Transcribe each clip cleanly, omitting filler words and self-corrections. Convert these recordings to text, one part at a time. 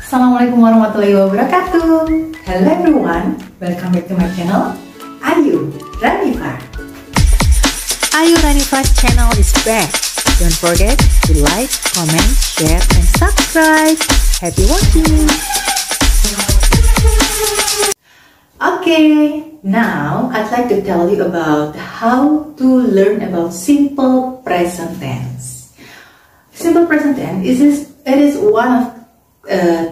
Assalamualaikum warahmatullahi wabarakatuh. Hello everyone, welcome back to my channel Ayu Ranifa. Ayu Ranifa channel is back. Don't forget to like, comment, share, and subscribe. Happy watching! Okay, now I'd like to tell you about how to learn about simple present tense. Simple present tense is one of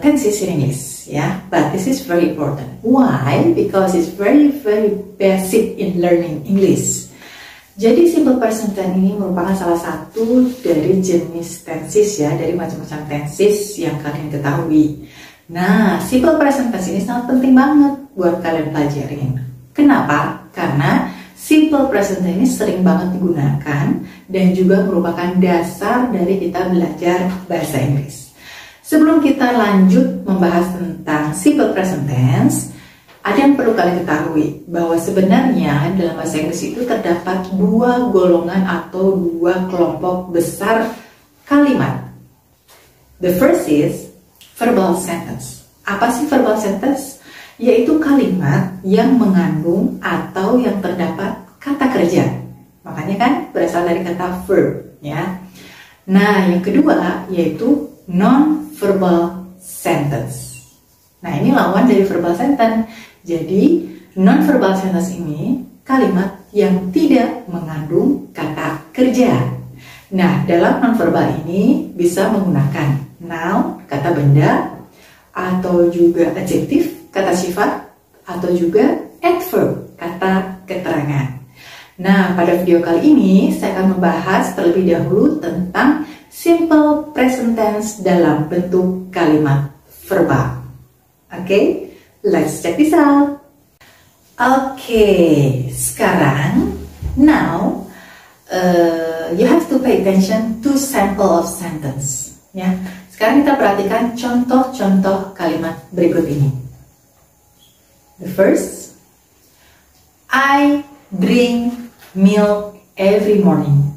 tenses in English, but this is very important. Why? Because it's very basic in learning English. Jadi simple present tense ini merupakan salah satu dari jenis tenses dari macam-macam tenses yang kalian ketahui. Nah, simple present tense ini sangat penting banget buat kalian pelajarin. Kenapa? Karena simple present tense ini sering banget digunakan dan juga merupakan dasar dari kita belajar bahasa Inggris. Sebelum kita lanjut membahas tentang simple present tense, ada yang perlu kalian ketahui bahwa sebenarnya dalam bahasa Inggris itu terdapat dua golongan atau dua kelompok besar kalimat. The first is verbal sentence. Apa sih verbal sentence? Yaitu kalimat yang mengandung atau yang terdapat kata kerja. Makanya kan berasal dari kata verb, ya. Nah, yang kedua yaitu non-verbal sentence. Nah, ini lawan dari verbal sentence. Jadi, non-verbal sentence ini kalimat yang tidak mengandung kata kerja. Nah, dalam non-verbal ini bisa menggunakan noun, kata benda, atau juga adjektif, kata sifat, atau juga adverb, kata keterangan. Nah, pada video kali ini saya akan membahas terlebih dahulu tentang simple present tense dalam bentuk kalimat verbal. Oke, let's check this out. Oke, sekarang now you have to pay attention to sample of sentence. Ya, sekarang kita perhatikan contoh-contoh kalimat berikut ini. The first, I drink milk every morning.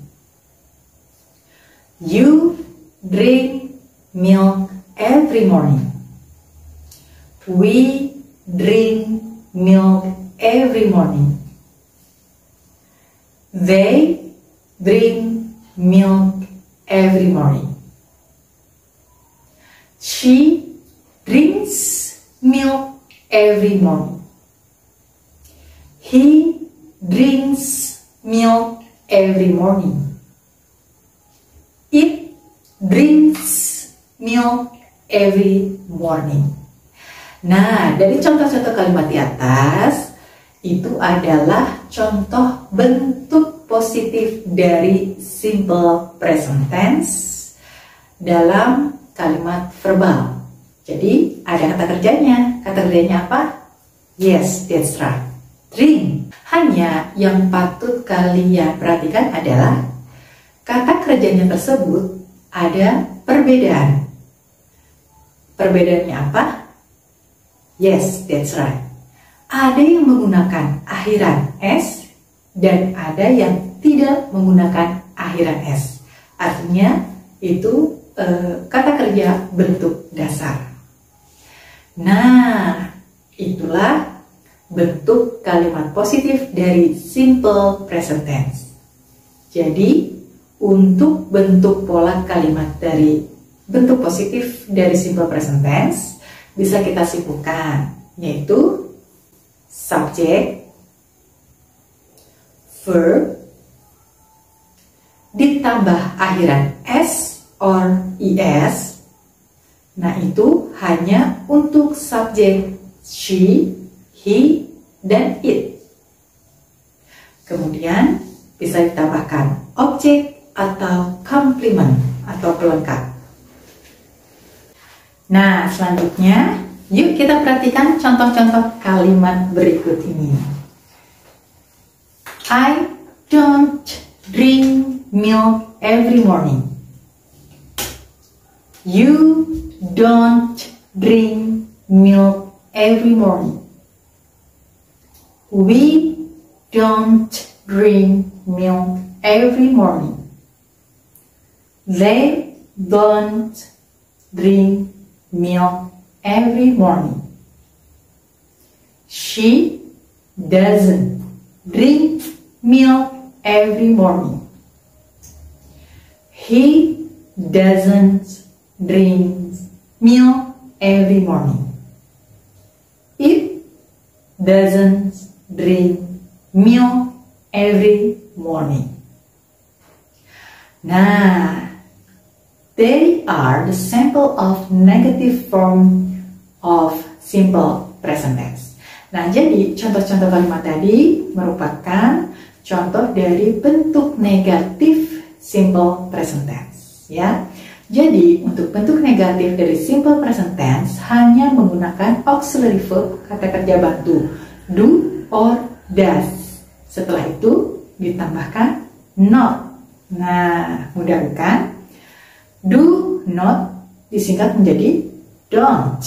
You drink milk every morning. We drink milk every morning. They drink milk every morning. She drinks milk every morning. He drinks milk every morning. It drinks milk every morning. Nah, dari contoh-contoh kalimat di atas, itu adalah contoh bentuk positif dari simple present tense dalam kalimat verbal. Jadi, ada kata kerjanya. Kata kerjanya apa? Yes, that's right. Drink. Hanya yang patut kalian perhatikan adalah kata kerjanya tersebut ada perbedaan. Perbedaannya apa? Yes, that's right. Ada yang menggunakan akhiran S dan ada yang tidak menggunakan akhiran S. Artinya itu kata kerja bentuk dasar. Nah, itulah bentuk kalimat positif dari simple present tense. Jadi, untuk bentuk pola kalimat dari bentuk positif dari simple present tense bisa kita simpulkan, yaitu subjek, verb, ditambah akhiran S or ES. Nah, itu hanya untuk subjek she, he, dan it. Kemudian bisa ditambahkan objek atau komplement atau pelengkap. Nah, selanjutnya yuk kita perhatikan contoh-contoh kalimat berikut ini. I don't drink milk every morning. You don't drink milk every morning. We don't drink milk every morning. They don't drink milk every morning. She doesn't drink milk every morning. He doesn't drink milk every morning. It doesn't drink milk every morning. Nah, they are the sample of negative form of simple present tense. Nah, jadi contoh-contoh kalimat tadi merupakan contoh dari bentuk negatif simple present tense, ya. Jadi, untuk bentuk negatif dari simple present tense hanya menggunakan auxiliary verb, kata kerja bantu, do or does. Setelah itu ditambahkan not. Nah, mudah bukan? Do not disingkat menjadi don't.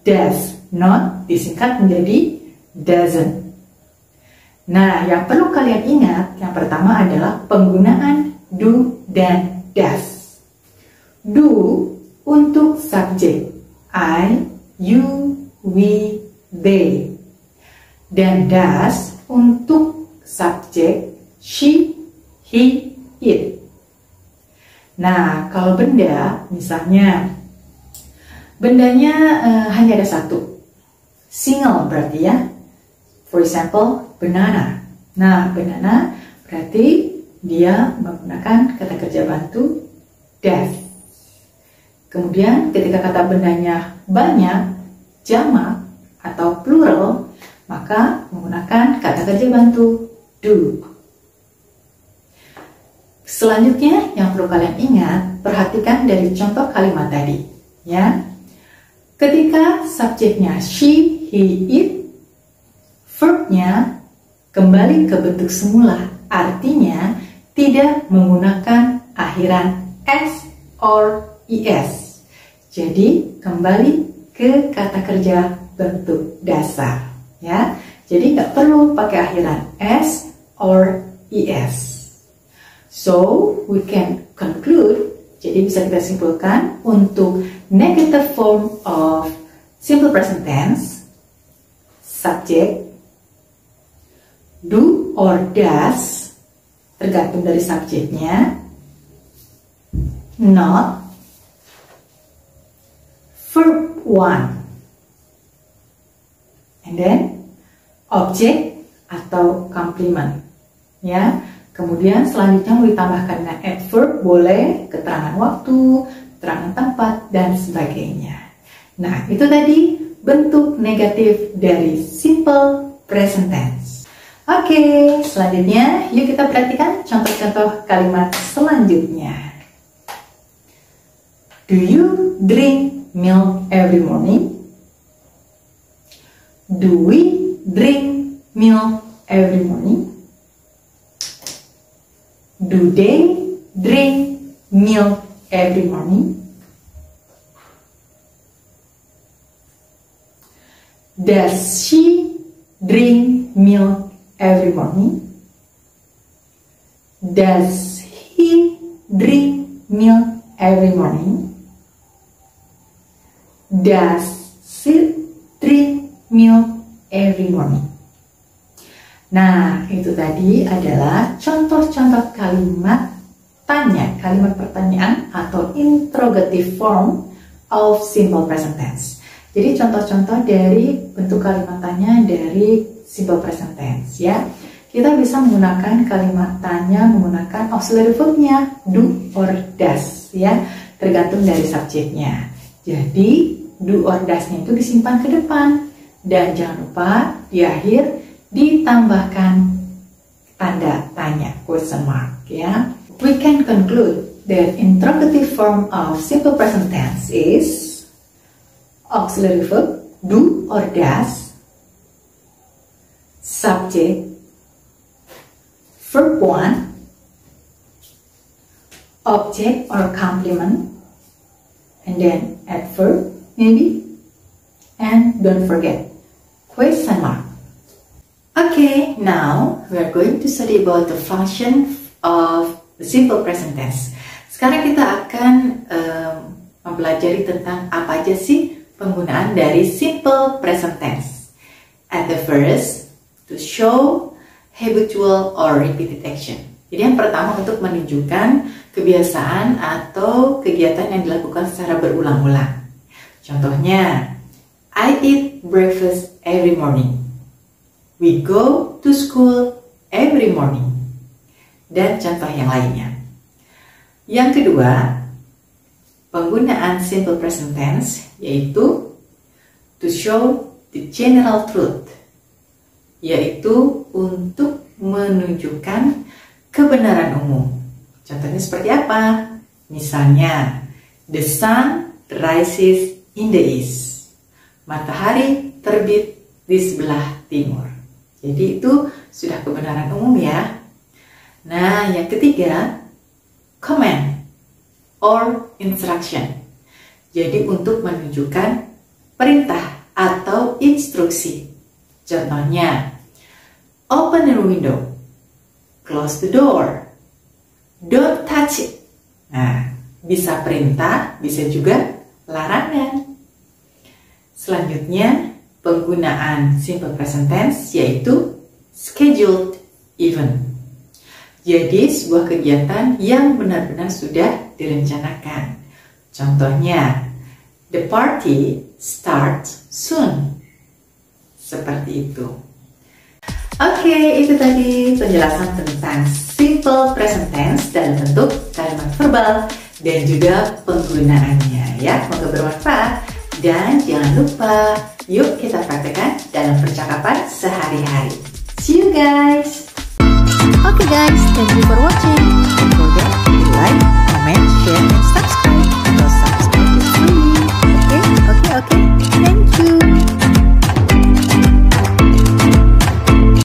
Does not disingkat menjadi doesn't. Nah, yang perlu kalian ingat, yang pertama adalah penggunaan do dan does. Do untuk subjek I, you, we, they. Dan does untuk subjek she, he, it. Nah, kalau benda, misalnya bendanya hanya ada satu, single berarti ya. For example, banana. Nah, banana berarti dia menggunakan kata kerja bantu does. Kemudian ketika kata bendanya banyak, jamak atau plural, maka menggunakan kata kerja bantu do. Selanjutnya yang perlu kalian ingat, perhatikan dari contoh kalimat tadi, ya. Ketika subjeknya she, he, it, verbnya kembali ke bentuk semula, artinya tidak menggunakan akhiran s or es. Jadi kembali ke kata kerja bentuk dasar, ya. Jadi nggak perlu pakai akhiran s or es. So we can conclude. Jadi bisa kita simpulkan untuk negative form of simple present tense, subject do or does tergantung dari subjeknya, not, verb one, and then object atau complement, ya. Kemudian selanjutnya mau ditambahkan dengan adverb, boleh, keterangan waktu, keterangan tempat, dan sebagainya. Nah, itu tadi bentuk negatif dari simple present tense. Oke, selanjutnya yuk kita perhatikan contoh-contoh kalimat selanjutnya. Do you drink milk every morning? Do we drink milk every morning? Do they drink milk every morning? Does she drink milk every morning? Does he drink milk every morning? Does she drink milk every morning? Nah, itu tadi adalah contoh-contoh kalimat tanya, kalimat pertanyaan atau interrogative form of simple present tense. Jadi contoh-contoh dari bentuk kalimat tanya dari simple present tense, ya. Kita bisa menggunakan kalimat tanya menggunakan auxiliary verbnya do or does, ya, tergantung dari subjeknya. Jadi do or does-nya itu disimpan ke depan dan jangan lupa di akhir ditambahkan tanda tanya, question mark, ya. We can conclude that interrogative form of simple present tense is auxiliary verb do or does, subject verb one, object or complement, and then adverb maybe, and don't forget question mark. Okay, now we are going to study about the function of the simple present tense. Sekarang kita akan mempelajari tentang apa aja sih penggunaan dari simple present tense. At the first, to show habitual or repeated action. Jadi yang pertama untuk menunjukkan kebiasaan atau kegiatan yang dilakukan secara berulang-ulang. Contohnya, I eat breakfast every morning. We go to school every morning. Dan contoh yang lainnya. Yang kedua, penggunaan simple present tense yaitu to show the general truth, yaitu untuk menunjukkan kebenaran umum. Contohnya seperti apa? Misalnya, the sun rises in the east. Matahari terbit di sebelah timur. Jadi itu sudah kebenaran umum ya. Nah, yang ketiga, command or instruction. Jadi untuk menunjukkan perintah atau instruksi. Contohnya, open the window, close the door, don't touch it. Nah, bisa perintah, bisa juga larangan. Selanjutnya, penggunaan simple present tense yaitu scheduled event. Jadi, sebuah kegiatan yang benar-benar sudah direncanakan. Contohnya, the party starts soon. Seperti itu. Oke, itu tadi penjelasan tentang simple present tense dalam bentuk kalimat verbal dan juga penggunaannya ya. Semoga bermanfaat dan jangan lupa yuk kita praktekkan dalam percakapan sehari-hari. See you guys. Okay guys, thank you for watching. Don't forget to like,